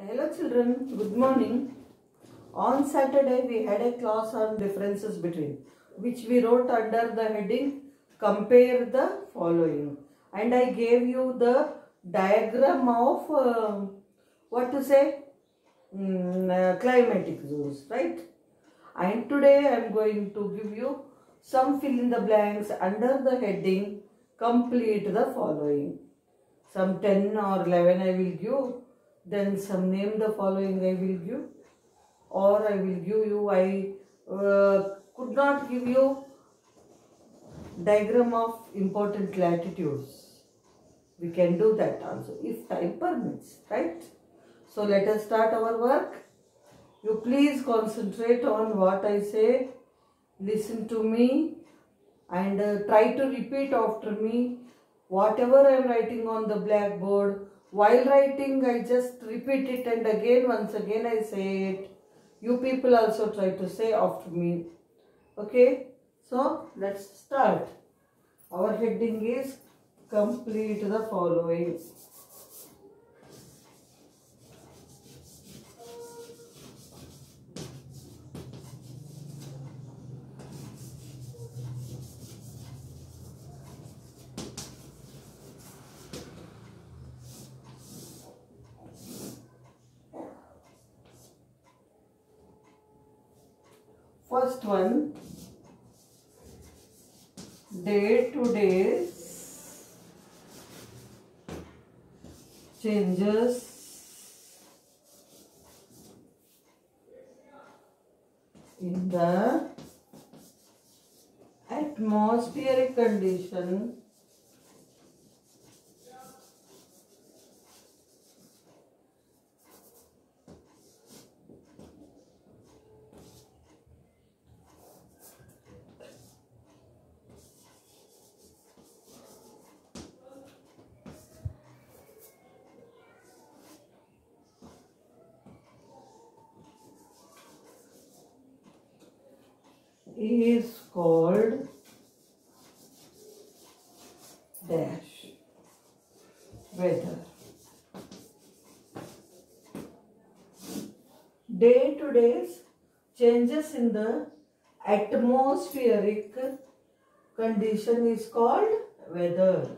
Hello children, good morning. On Saturday we had a class on differences between, which we wrote under the heading compare the following, and I gave you the diagram of climatic zones, right? And today I am going to give you some fill in the blanks under the heading complete the following. Some 10 or 11 I will give, then some name the following I will give, or I will give you, I could not give you diagram of important latitudes. We can do that also if time permits, right? So let us start our work. You please concentrate on what I say, listen to me and try to repeat after me. Whatever I am writing on the blackboard, while writing I just repeat it and again once again I say it. You people also try to say after me. Okay, so let's start. Our heading is complete the following. First one, day to day changes in the atmospheric condition is called dash weather. Day to day changes in the atmospheric condition is called weather.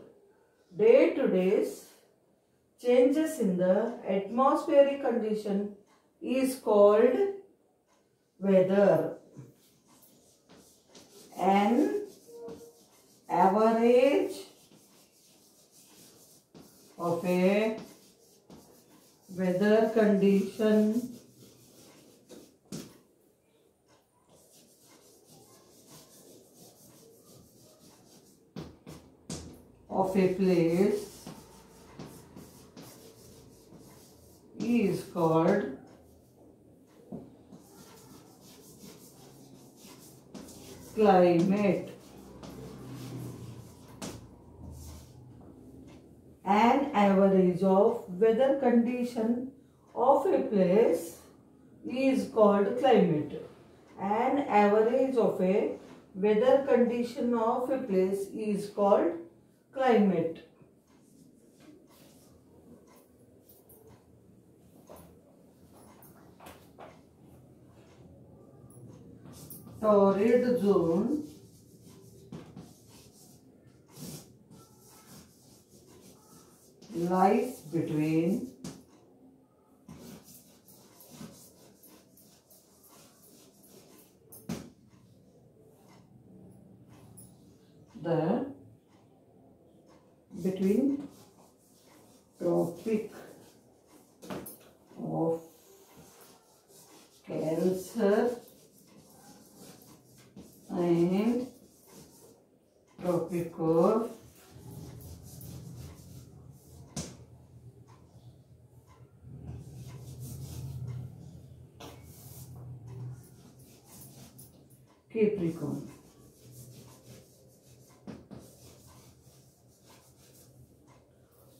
Day to day changes in the atmospheric condition is called weather. An average of a weather condition of a place is called climate. An average of weather condition of a place is called climate. An average of a weather condition of a place is called climate. Torrid zone lies between Tropic of Cancer and Tropic of Capricorn.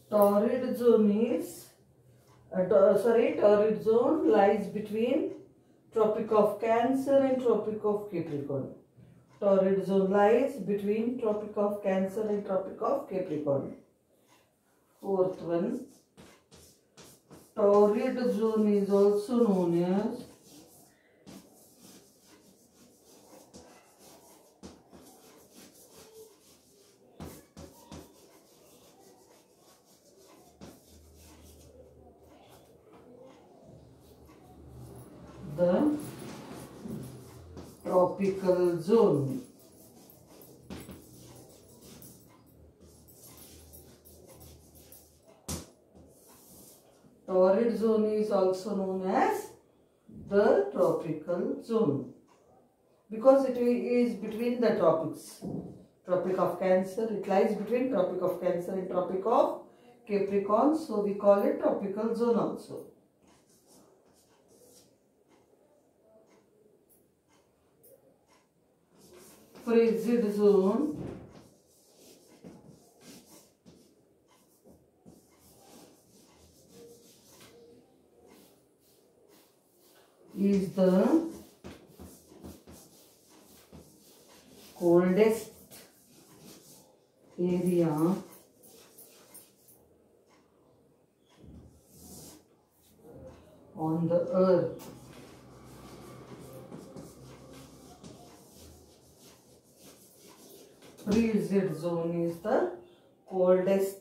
Torrid zone lies between Tropic of Cancer and Tropic of Capricorn. Torrid zone lies between Tropic of Cancer and Tropic of Capricorn. Fourth one, Torrid zone is also known as the tropical zone. Torrid zone is also known as the tropical zone because it is between the tropics. Tropic of Cancer, it lies between Tropic of Cancer and Tropic of Capricorn, so we call it tropical zone also. Frigid zone is the coldest area on the earth. Frigid zone is the coldest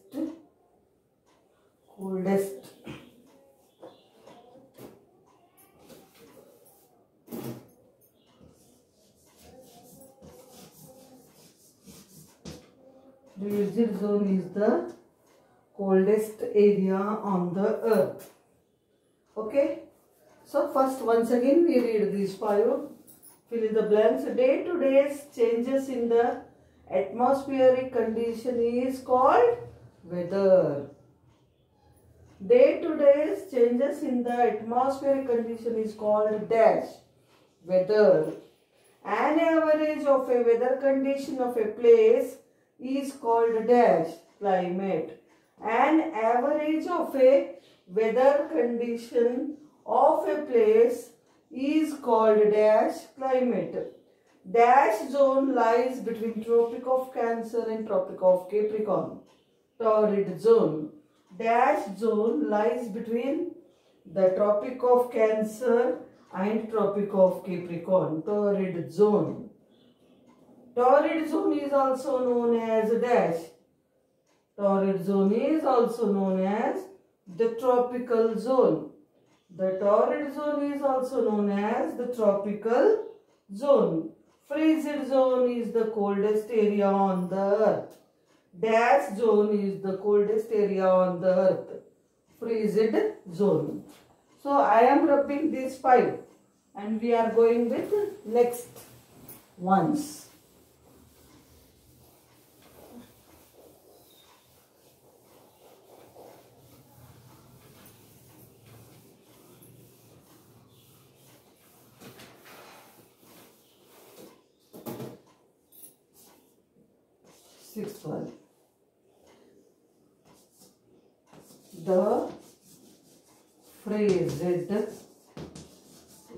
Frigid zone is the coldest area on the earth. Okay. So first once again we read these five. Fill in the blanks. Day to day changes in the atmospheric condition is called weather. Day to day changes in the atmospheric condition is called dash, weather. An average of a weather condition of a place is called dash, climate. An average of a weather condition of a place is called dash, climate. Dash zone lies between Tropic of Cancer and Tropic of Capricorn. Torrid zone. Dash zone lies between the Tropic of Cancer and Tropic of Capricorn. Torrid zone. Torrid zone is also known as dash. Torrid zone is also known as the tropical zone. The torrid zone is also known as the tropical zone. Frigid zone is the coldest area on the earth. Dash zone is the coldest area on the earth. Frigid zone. So I am rubbing these five and we are going with next ones. Sixth one. The frigid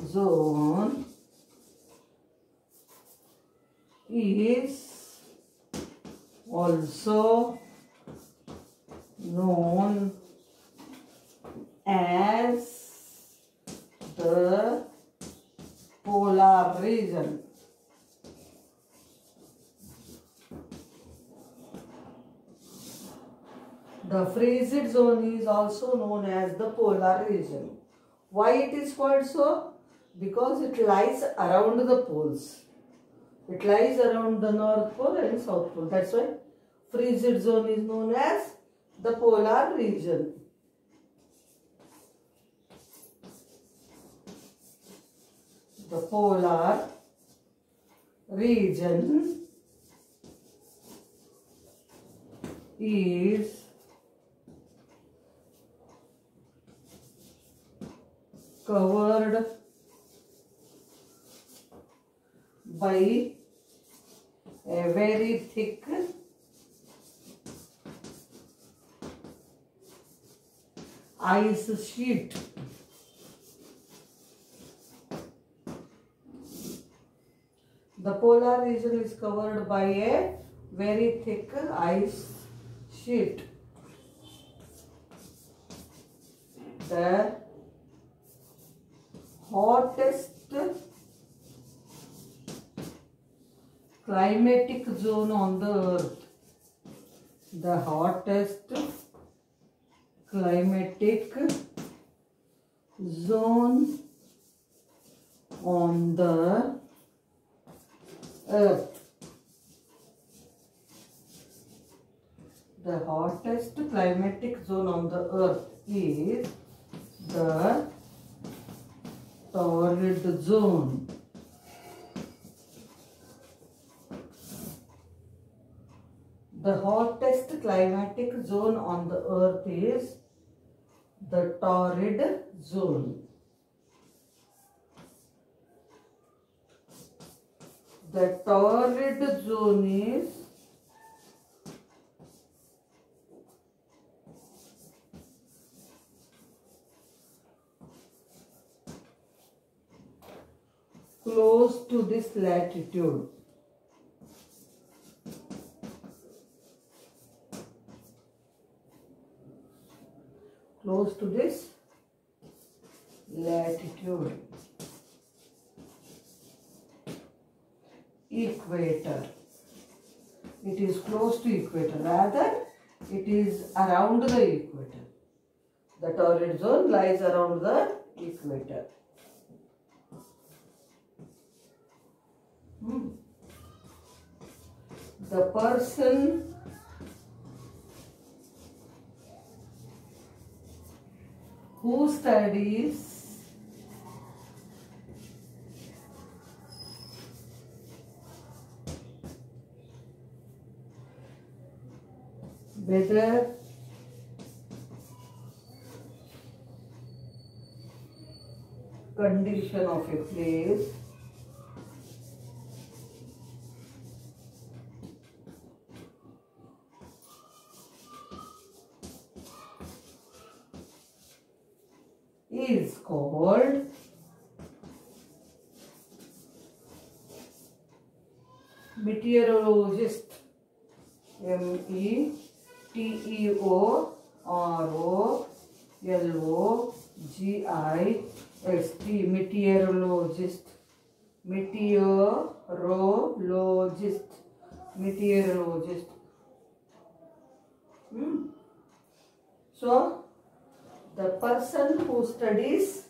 zone is also known as the polar region. The frigid zone is also known as the polar region. Why it is called so? Because it lies around the poles. It lies around the North Pole and South Pole. That's why frigid zone is known as the polar region. The polar region is covered by a very thick ice sheet. The polar region is covered by a very thick ice sheet. the hottest climatic zone on the earth. The hottest climatic zone on the earth. The hottest climatic zone on the earth is the torrid zone. The hottest climatic zone on the earth is the torrid zone. The torrid zone is close to this latitude. Close to this latitude. Equator. It is close to equator. Rather, it is around the equator. The torrid zone lies around the equator. The person who studies weather condition of a place is called meteorologist. meteorologist. Meteorologist. Meteorologist. Meteorologist. So, the person who studies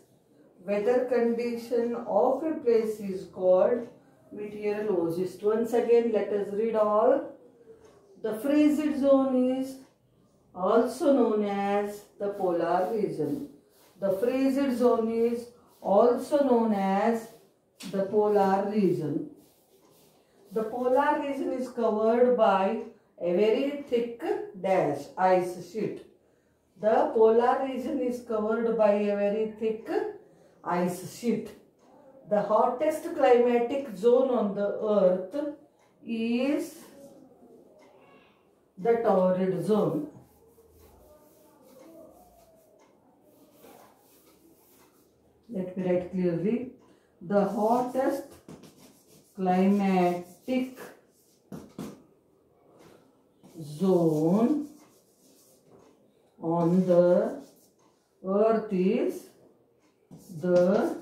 weather condition of a place is called meteorologist. Once again, let us read all. The frigid zone is also known as the polar region. The frigid zone is also known as the polar region. The polar region is covered by a very thick ice sheet. The polar region is covered by a very thick ice sheet. The hottest climatic zone on the earth is the torrid zone. Let me write clearly. The hottest climatic zone on the earth is the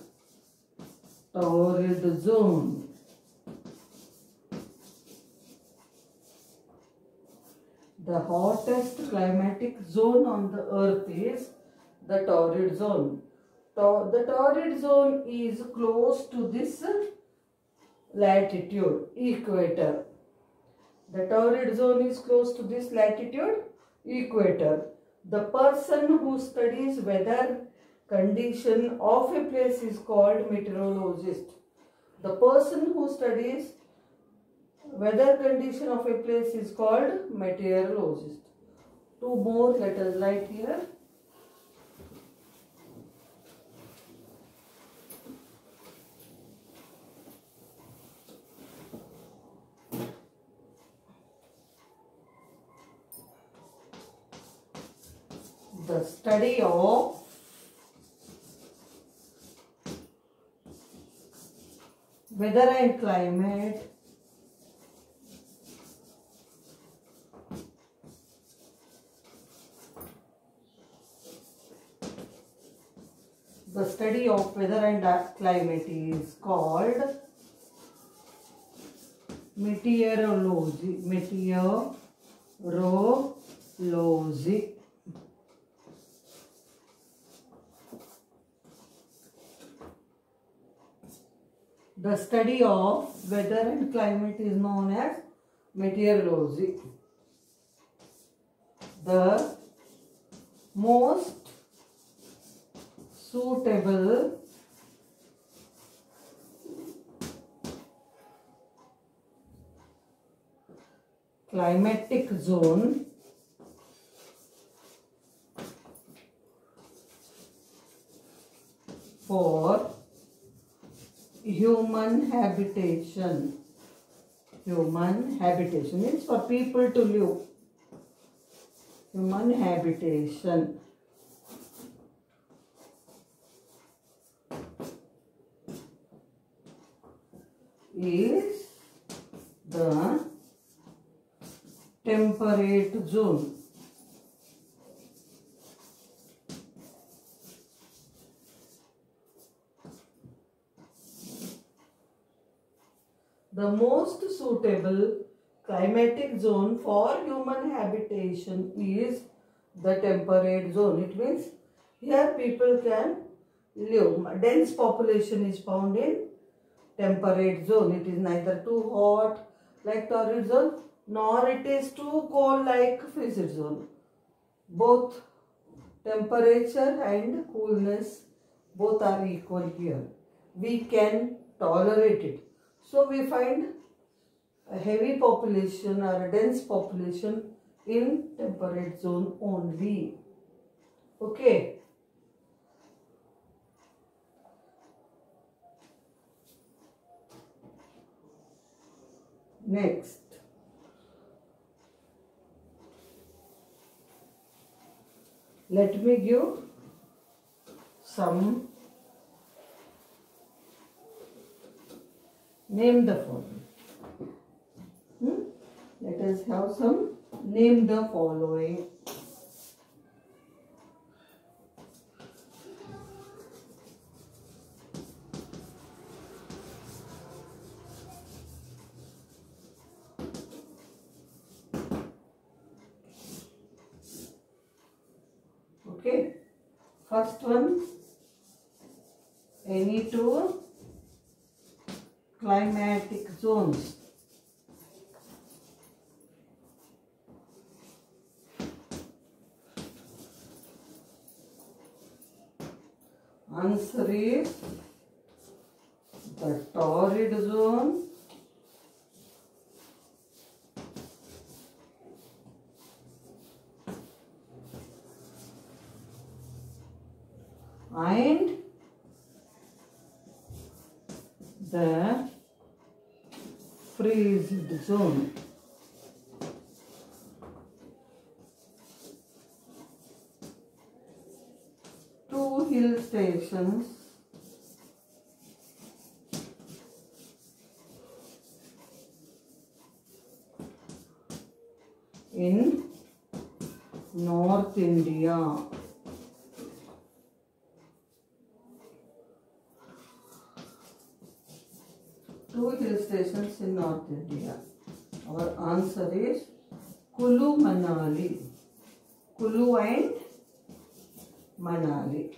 torrid zone. The hottest climatic zone on the earth is the torrid zone. The torrid zone is close to this latitude, equator. The torrid zone is close to this latitude, equator. The person who studies weather condition of a place is called meteorologist. The person who studies weather condition of a place is called meteorologist. Two more, let us write here. The study of weather and climate The study of weather and climate is called meteorology. Meteorology. The study of weather and climate is known as meteorology. The most suitable climatic zone for human habitation. Human habitation means for people to live. Human habitation. Is the temperate zone. The most suitable climatic zone for human habitation is the temperate zone. It means here people can live. Dense population is found in temperate zone. It is neither too hot like torrid zone, nor it is too cold like frigid zone. Both temperature and coolness both are equal here. We can tolerate it. So we find a heavy population or a dense population in temperate zone only. Okay. Next. Let me give some. Name the following. Let us have some. Name the following. Okay. First one. Any two climatic zones. Answer is the torrid zone and the frigid zone. Two hill stations in North India. Two hill stations in North India. Our answer is Kulu Manali. Kulu and Manali.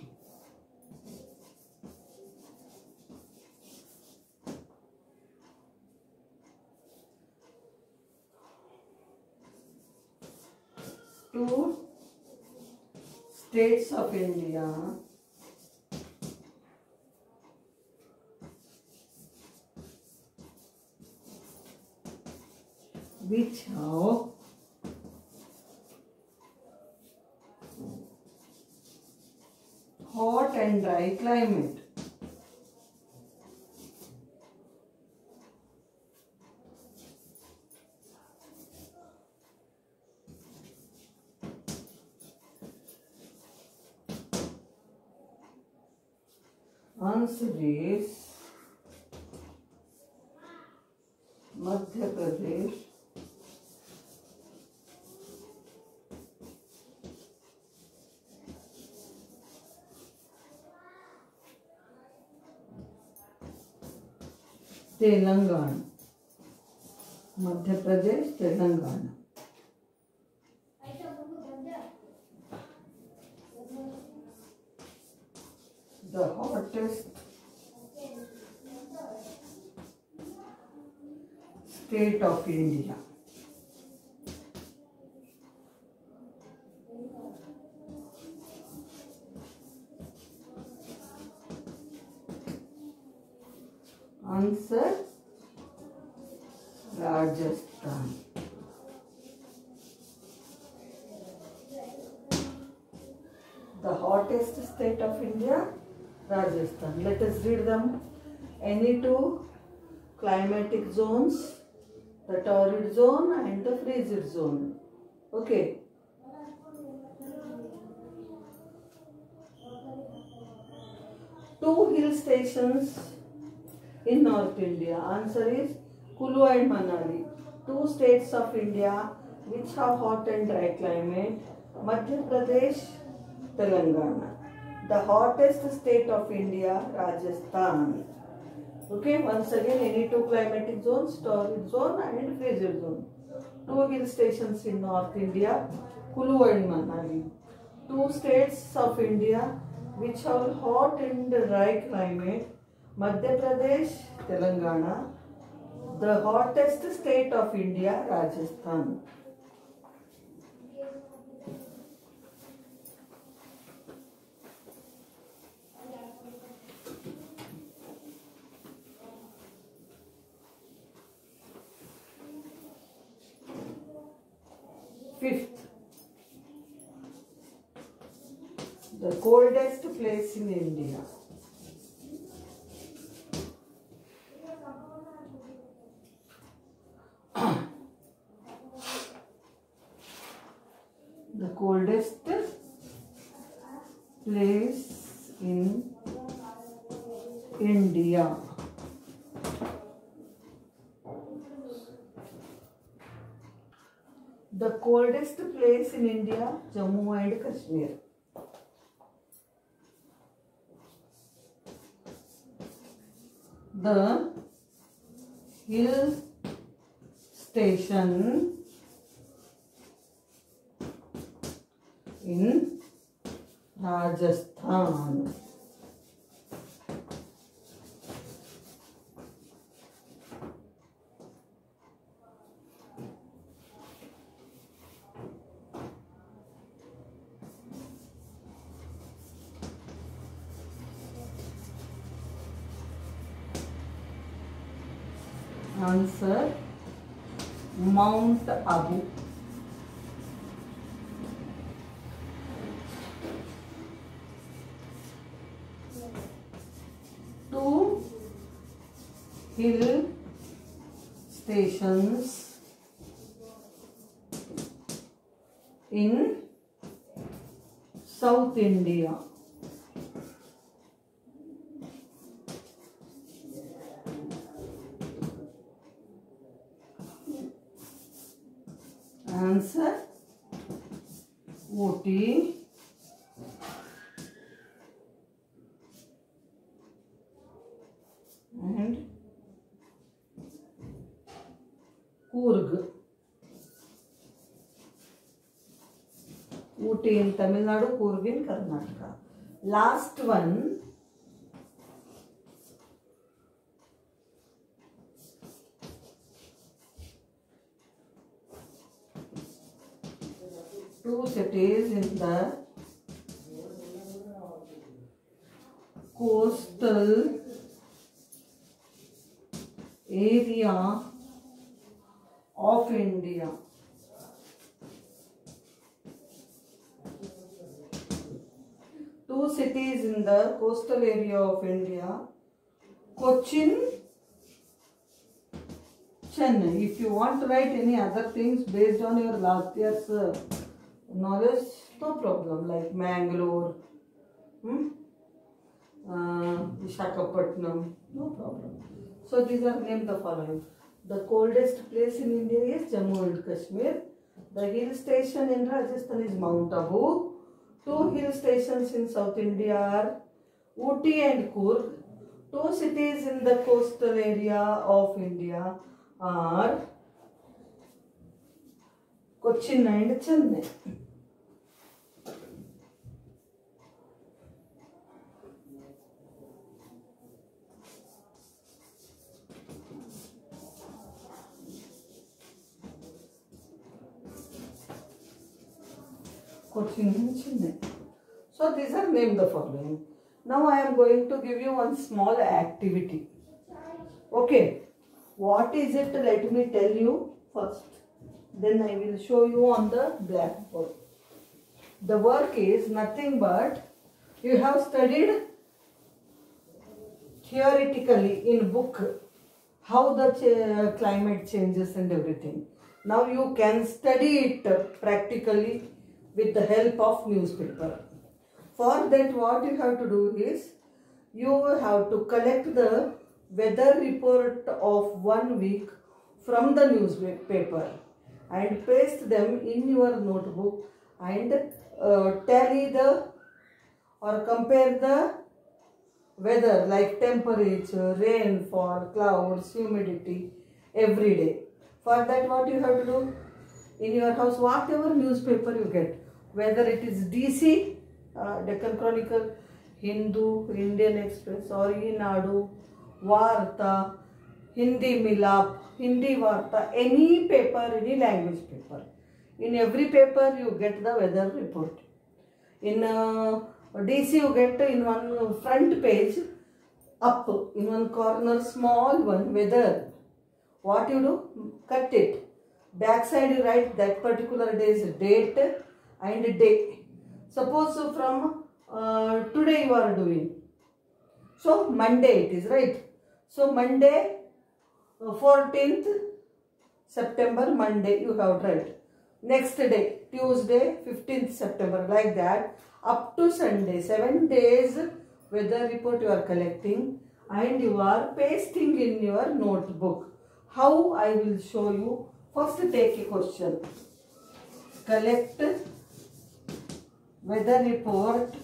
Two states of India which have hot and dry climate. Answer is Madhya Pradesh, Telangana. Madhya Pradesh, Telangana. The hottest state of India. Answer, Rajasthan. The hottest state of India, Rajasthan. Let us read them. Any two climatic zones, the torrid zone and the frigid zone. Okay. Two hill stations in North India. Answer is Kulu and Manali. Two states of India which have hot and dry climate. Madhya Pradesh, Telangana. The hottest state of India, Rajasthan. Okay, once again, any two climatic zones, torrid zone and frigid zone. Two hill stations in North India, Kulu and Manali. Two states of India which have hot and dry climate, Madhya Pradesh, Telangana. The hottest state of India, Rajasthan. Fifth, the coldest place in India. The coldest place in India. The coldest place in India, Jammu and Kashmir. The hill station in Rajasthan. Answer, Mount Abu. Two hill stations in South India. Answer, Ooty and Coorg. Ooty in Tamil Nadu, Coorg in Karnataka. Last one, two cities in the coastal area of India. Two cities in the coastal area of India, Cochin, Chennai. If you want to write any other things based on your last year's knowledge, no problem, like Mangalore, Visakhapatnam, no problem. So these are named the following. The coldest place in India is Jammu and Kashmir. The hill station in Rajasthan is Mount Abu. Two hill stations in South India are Ooty and Coorg. Two cities in the coastal area of India are Cochin and Chennai. Cochin and Chennai. So these are named the following. Now I am going to give you one small activity. Okay. What is it? Let me tell you first. Then I will show you on the blackboard. The work is nothing but you have studied theoretically in book how the climate changes and everything. Now you can study it practically with the help of newspaper. For that what you have to do is you have to collect the weather report of 1 week from the newspaper and paste them in your notebook and tally the or compare the weather like temperature, rainfall, clouds, humidity every day. For that what you have to do? In your house, whatever newspaper you get, whether it is DC, Deccan Chronicle, Hindu, Indian Express or Enadu, Varta, Hindi Milap, Hindi Varta, any paper, any language paper. In every paper you get the weather report. In DC you get in one front page, up in one corner, small one, weather. What you do? Cut it. Back side you write that particular day's date and day. Suppose from today you are doing. So Monday it is, right? So Monday 14th September, Monday you have to write. Next day Tuesday 15th September, like that up to Sunday. 7 days weather report you are collecting and you are pasting in your notebook. How I will show you. First take a question. Collect weather report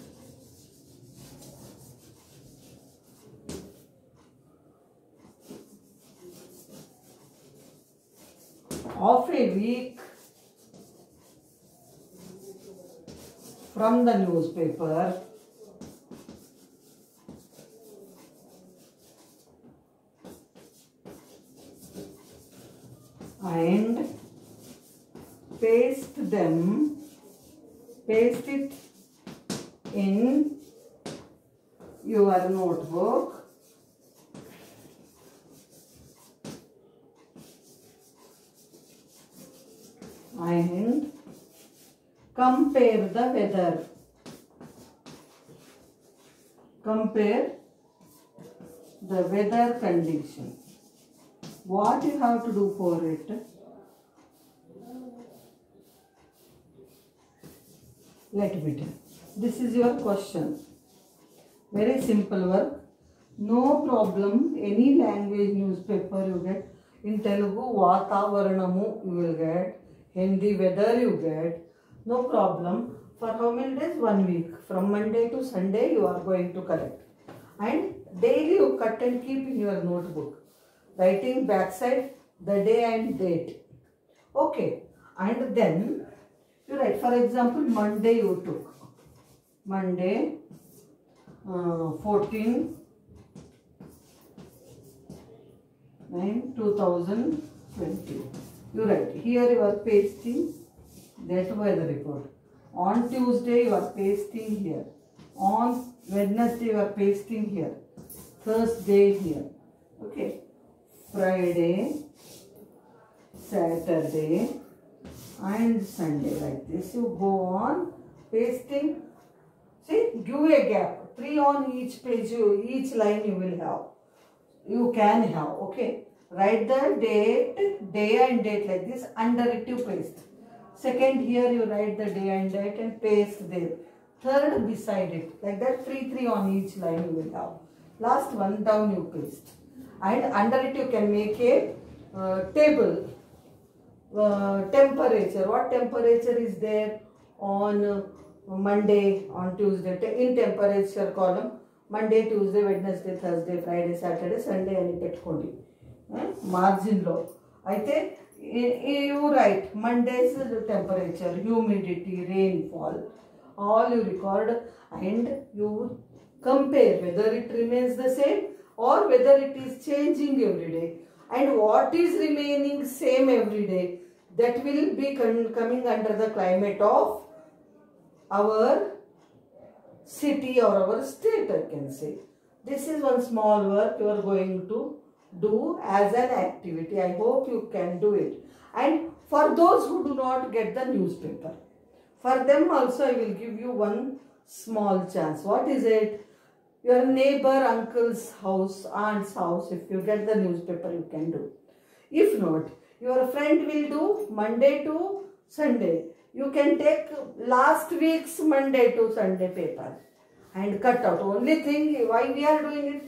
of a week from the newspaper and paste it in your notebook and compare the weather. Compare the weather condition. What you have to do for it? Let me tell. This is your question. Very simple work. No problem. Any language newspaper you get. In Telugu, Vatavaranamu you will get. Hindi weather you get. No problem. For how many days? 1 week. From Monday to Sunday you are going to collect. And daily you cut and keep in your notebook. Writing backside the day and date. Okay. And then you write, for example, Monday you took. Monday 14/9/2020. You write. Here you are pasting that weather report. On Tuesday you are pasting here. On Wednesday you are pasting here. Thursday here. Okay. Friday, Saturday and Sunday, like this. You go on pasting. See, give a gap. 3 on each page, each line you will have. You can have, okay. Write the date, day and date like this. Under it you paste. Second here you write the day and date and paste there. Third beside it, like that 3 on each line you will have. Last one down you paste. And under it you can make a table. Temperature. What temperature is there on Monday, on Tuesday? In temperature column, Monday, Tuesday, Wednesday, Thursday, Friday, Saturday, Sunday అని పెట్టుకోండి మార్జిన్లో. అయితే you write Monday's temperature, humidity, rainfall, all you record, and you compare whether it remains the same or whether it is changing every day, and what is remaining same every day, that will be coming under the climate of our city or our state, I can say. This is one small work you are going to do as an activity. I hope you can do it. And for those who do not get the newspaper, for them also I will give you one small chance. What is it? Your neighbor, uncle's house, aunt's house, if you get the newspaper, you can do. If not, your friend will do Monday to Sunday. You can take last week's Monday to Sunday paper and cut out. Only thing why we are doing it,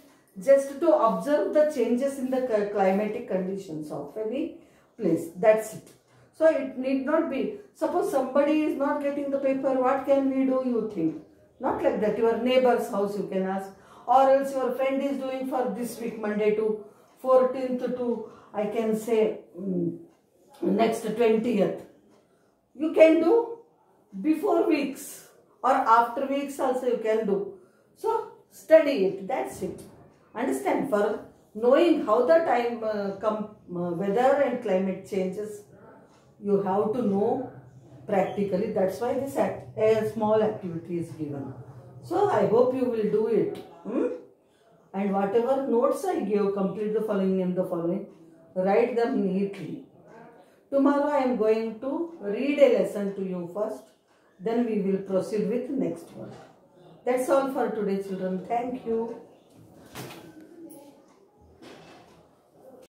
just to observe the changes in the climatic conditions of any place. That's it. So it need not be, suppose somebody is not getting the paper, what can we do, you think? Not like that. Your neighbor's house you can ask, or else your friend is doing for this week Monday to 14th to, I can say, next 20th. You can do before weeks or after weeks also you can do. So study it, that's it. Understand, for knowing how the time weather and climate changes, you have to know practically. That's why this a small activity is given. So I hope you will do it. And whatever notes I give, complete the following and the following. Write them neatly. Tomorrow I am going to read a lesson to you first. Then we will proceed with next one. That's all for today, children. Thank you.